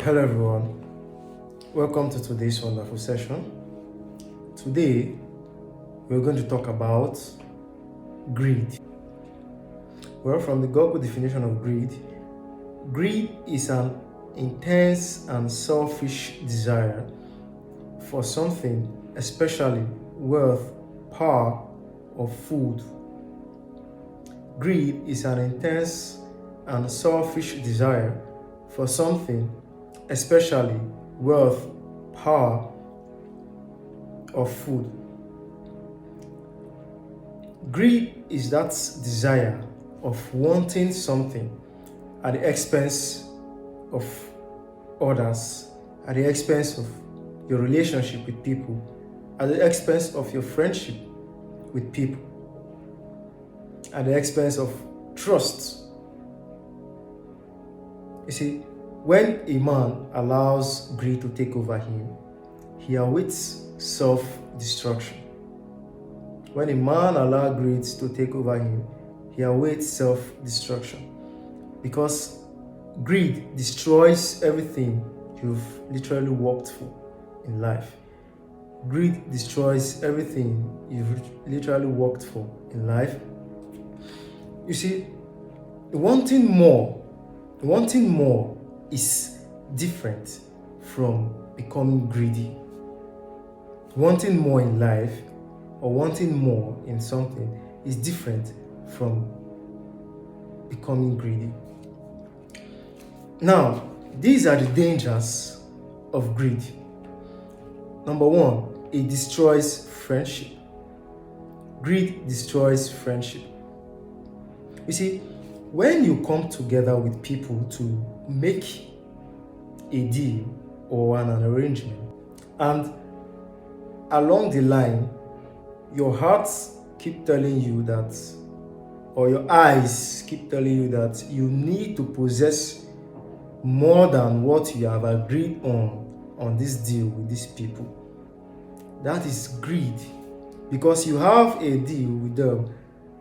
Hello everyone, welcome to today's wonderful session. Today we're going to talk about greed. Well, from the Google definition of greed is an intense and selfish desire for something, especially wealth, power, or food. Greed is an intense and selfish desire for something, especially wealth, power, or food. Greed is that desire of wanting something at the expense of others, at the expense of your relationship with people, at the expense of your friendship with people, at the expense of trust. You see, when a man allows greed to take over him, he awaits self-destruction. When a man allows greed to take over him, he awaits self-destruction. Because greed destroys everything you've literally worked for in life. Greed destroys everything you've literally worked for in life. You see, wanting more is different from becoming greedy. Wanting more in life or wanting more in something is different from becoming greedy. Now, these are the dangers of greed. Number one, it destroys friendship. Greed destroys friendship. You see, when you come together with people to make a deal or an arrangement, and along the line, your hearts keep telling you that, or your eyes keep telling you that you need to possess more than what you have agreed on this deal with these people. That is greed, because you have a deal with them,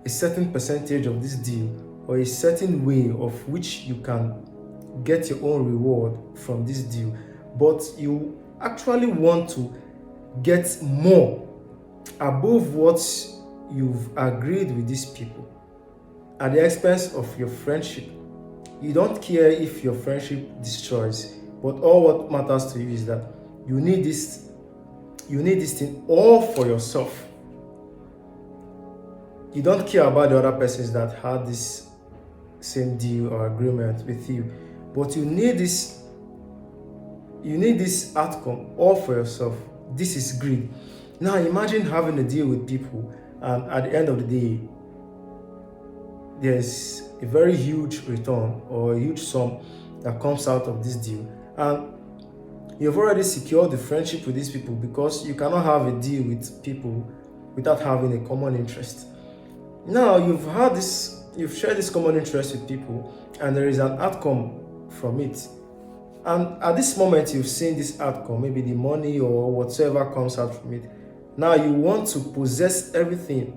a certain percentage of this deal, or a certain way of which you can get your own reward from this deal, but you actually want to get more above what you've agreed with these people at the expense of your friendship. You don't care if your friendship destroys, but all what matters to you is that you need this thing all for yourself. You don't care about the other persons that had this same deal or agreement with you, but you need this outcome all for yourself. This is greed. Now imagine having a deal with people, and at the end of the day there's a very huge return or a huge sum that comes out of this deal, and you've already secured the friendship with these people, because you cannot have a deal with people without having a common interest. Now you've shared this common interest with people, and there is an outcome from it. And at this moment, you've seen this outcome, maybe the money or whatever comes out from it. Now you want to possess everything.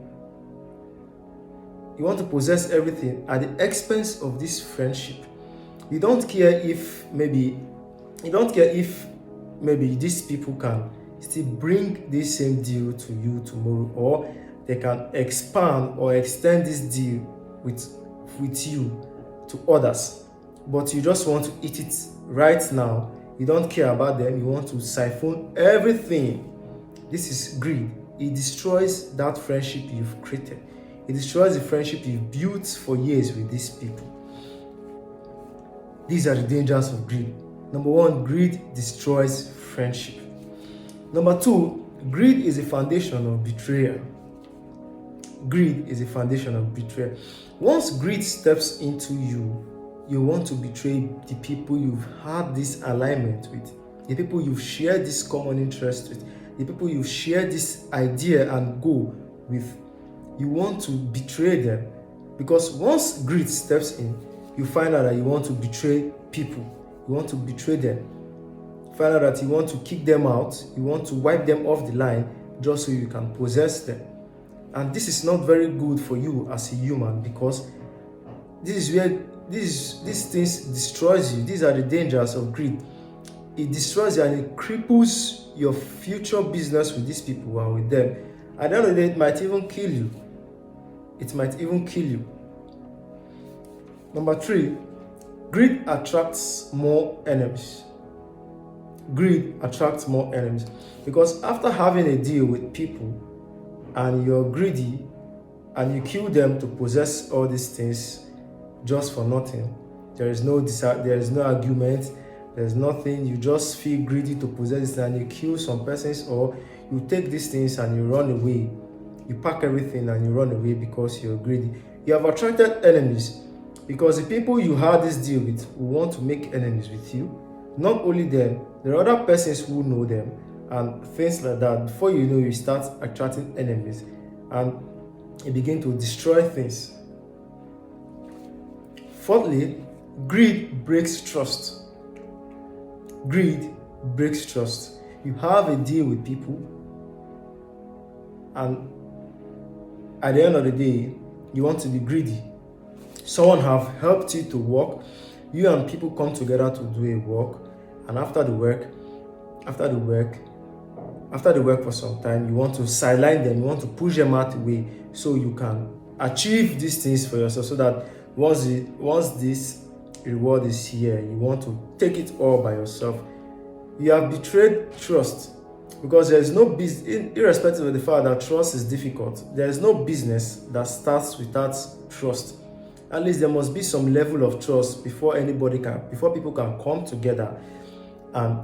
You want to possess everything at the expense of this friendship. You don't care if maybe these people can still bring this same deal to you tomorrow, or they can expand or extend this deal with you to others, but you just want to eat it right now. You don't care about them. You want to siphon everything. This is greed. It destroys that friendship you've created. It destroys the friendship you've built for years with these people. These are the dangers of greed. Number one, greed destroys friendship. Number two, greed is a foundation of betrayal. Greed is a foundation of betrayal. Once greed steps into you, you want to betray the people you've had this alignment with, the people you've shared this common interest with, the people you've shared this idea and goal with. You want to betray them, because once greed steps in, you find out that you want to betray people. You want to betray them. You find out that you want to kick them out. You want to wipe them off the line just so you can possess them. And this is not very good for you as a human, because this is where these things destroys you. These are the dangers of greed. it destroys you and it cripples your future business with these people and with them. At the end of the day, it might even kill you. It might even kill you. Number 3, greed attracts more enemies. Greed attracts more enemies. Because after having a deal with people and you're greedy and you kill them to possess all these things just for nothing, there is no argument, there's nothing, you just feel greedy to possess this and you kill some persons, or you take these things and you run away. You pack everything and you run away because you're greedy. You have attracted enemies because the people you had this deal with will want to make enemies with you. Not only them, there are other persons who know them and things like that. Before you know, you start attracting enemies and you begin to destroy things. Fourthly, greed breaks trust. Greed breaks trust. You have a deal with people, and at the end of the day, you want to be greedy. Someone have helped you to work. You and people come together to do a work, and after the work for some time, you want to sideline them, you want to push them out the way so you can achieve these things for yourself, so that once this reward is here, you want to take it all by yourself. You have betrayed trust, because there is no business, irrespective of the fact that trust is difficult, there is no business that starts without trust. At least there must be some level of trust before people can come together and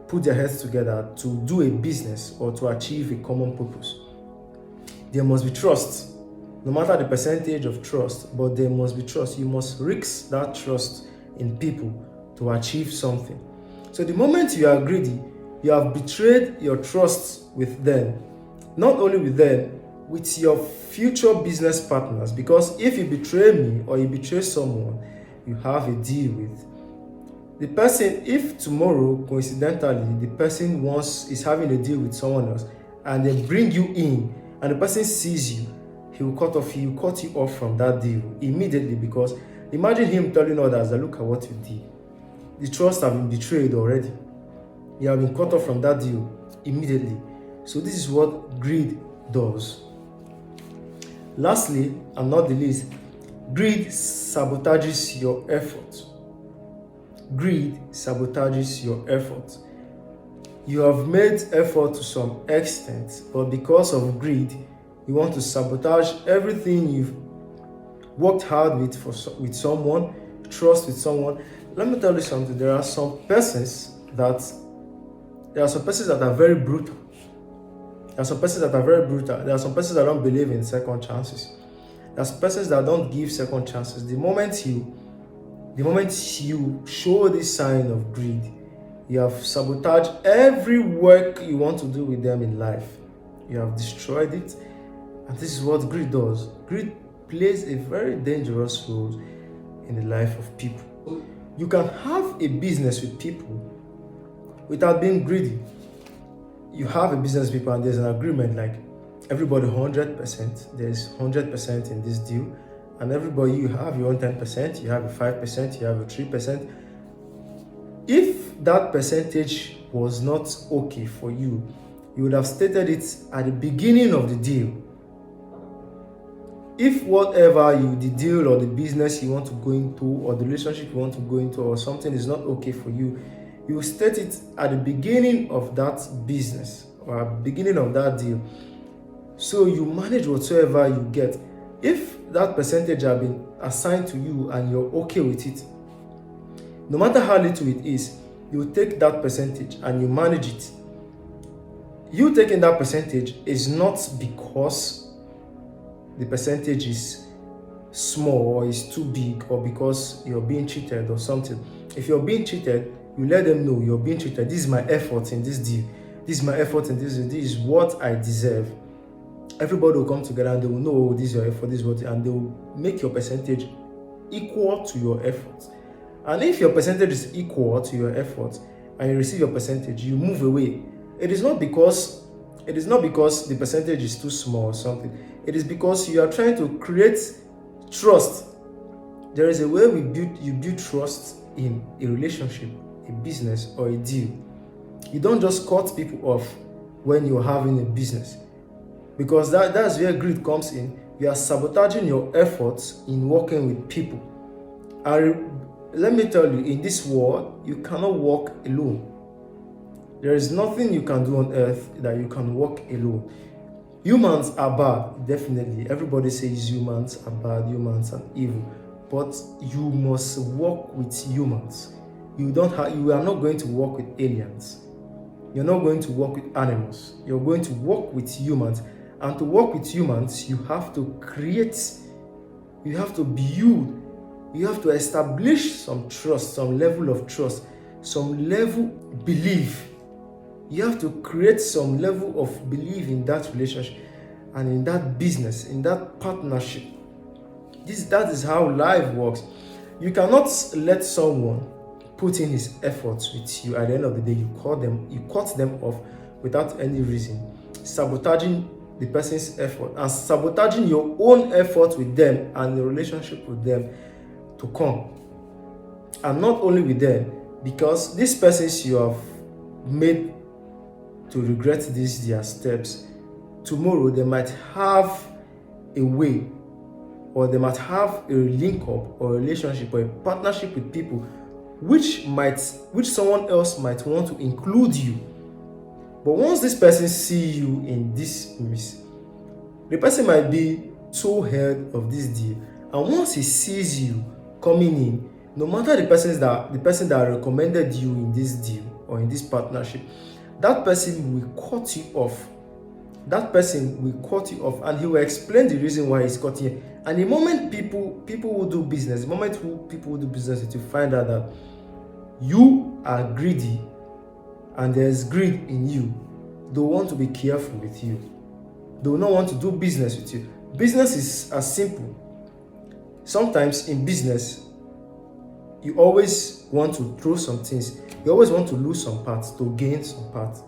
put their heads together to do a business or to achieve a common purpose. There must be trust, no matter the percentage of trust, but there must be trust. You must risk that trust in people to achieve something. So the moment you are greedy, you have betrayed your trust with them. Not only with them, with your future business partners. Because if you betray me or you betray someone you have a deal with, the person, if tomorrow, coincidentally, the person is having a deal with someone else and they bring you in and the person sees you, he will cut you off from that deal immediately. Because imagine him telling others that look at what you did. The trust have been betrayed already. You have been cut off from that deal immediately. So this is what greed does. Lastly, and not the least, greed sabotages your effort. Greed sabotages your effort. You have made effort to some extent, but because of greed, you want to sabotage everything you've worked hard with someone, trust with someone. Let me tell you something. There are some persons that are very brutal. There are some persons that are very brutal. There are some persons that don't believe in second chances. There are some persons that don't give second chances. The moment you show this sign of greed, you have sabotaged every work you want to do with them in life. You have destroyed it. And this is what greed does. Greed plays a very dangerous role in the life of people. You can have a business with people without being greedy. You have a business with people and there's an agreement, like everybody 100%, there's 100% in this deal, and everybody, you have your own 10%, you have a 5%, you have a 3%. If that percentage was not okay for you, you would have stated it at the beginning of the deal. If the deal or the business you want to go into or the relationship you want to go into or something is not okay for you, you state it at the beginning of that business or at the beginning of that deal. So you manage whatsoever you get. If that percentage has been assigned to you and you're okay with it, no matter how little it is, you take that percentage and you manage it. You taking that percentage is not because the percentage is small or is too big or because you're being cheated or something. If you're being cheated, you let them know you're being cheated. This is my effort in this deal. This is my effort in this deal. This is what I deserve. Everybody will come together and they will know, oh, this is your effort, this is what, and they will make your percentage equal to your effort. And if your percentage is equal to your effort and you receive your percentage, you move away. It is not because the percentage is too small or something. It is because you are trying to create trust. There is a way you build trust in a relationship, a business or a deal. You don't just cut people off when you're having a business, because that's where greed comes in. You are sabotaging your efforts in working with people. Let me tell you, in this world, you cannot walk alone. There is nothing you can do on earth that you can walk alone. Humans are bad, definitely. Everybody says humans are bad, humans are evil. But you must work with humans. You are not going to work with aliens. You're not going to work with animals. You're going to work with humans. And to work with humans, you have to create, you have to build, you have to establish some trust, some level of trust, some level of belief. You have to create some level of belief in that relationship and in that business, in that partnership. That is how life works. You cannot let someone put in his efforts with you. At the end of the day, you cut them off without any reason, sabotaging the person's effort and sabotaging your own effort with them and the relationship with them to come. And not only with them, because these persons you have made to regret their steps, tomorrow they might have a way, or they might have a link up or a relationship or a partnership with people which someone else might want to include you. But once this person see you in this mess, the person might be so heard of this deal, and once he sees you coming in, no matter the person that recommended you in this deal or in this partnership, that person will cut you off. That person will cut you off, and he will explain the reason why he's cutting you. And the moment people will do business, with you, find out that you are greedy and there's greed in you, they want to be careful with you. They will not want to do business with you. Business is as simple. Sometimes in business, you always want to throw some things. You always want to lose some parts to gain some parts.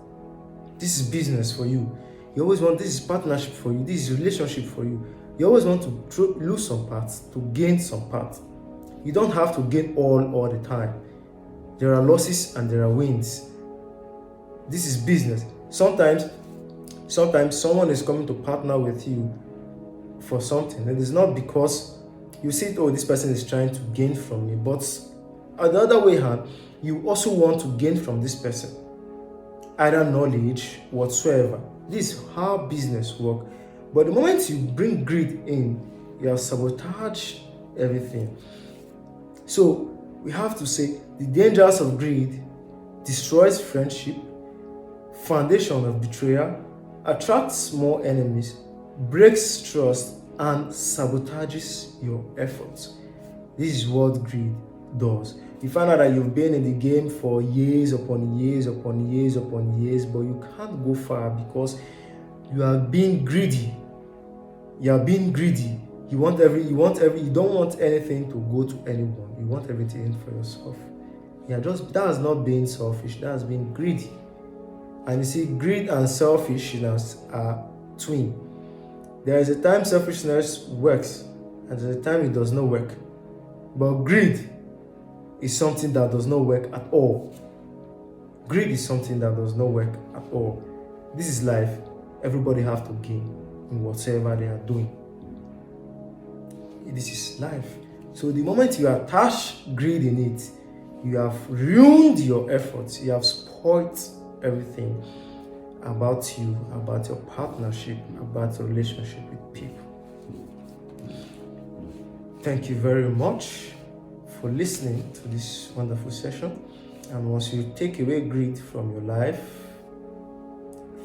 This is business for you. You always want, this is partnership for you. This is relationship for you. You always want to lose some parts to gain some parts. You don't have to gain all the time. There are losses and there are wins. This is business. Sometimes someone is coming to partner with you for something. It is not because you see, oh, this person is trying to gain from me, but on the other way hand, you also want to gain from this person, either knowledge whatsoever. This is how business works. But the moment you bring greed in, you have sabotaged everything. So we have to say the dangers of greed: destroys friendship, foundation of betrayal, attracts more enemies, breaks trust, and sabotages your efforts. This is what greed does. You find out that you've been in the game for years upon years upon years upon years, but you can't go far because you are being greedy. You are being greedy. You don't want anything to go to anyone. You want everything for yourself. That is not being selfish. That is being greedy. And you see, greed and selfishness are twin. There is a time selfishness works, and there's a time it does not work. But greed is something that does not work at all. Greed is something that does not work at all. This is life. Everybody have to gain in whatever they are doing. This is life. So the moment you attach greed in it, you have ruined your efforts. You have spoiled everything about you, about your partnership, about your relationship with people. Thank you very much for listening to this wonderful session. And once you take away greed from your life,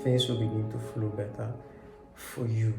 things will begin to flow better for you.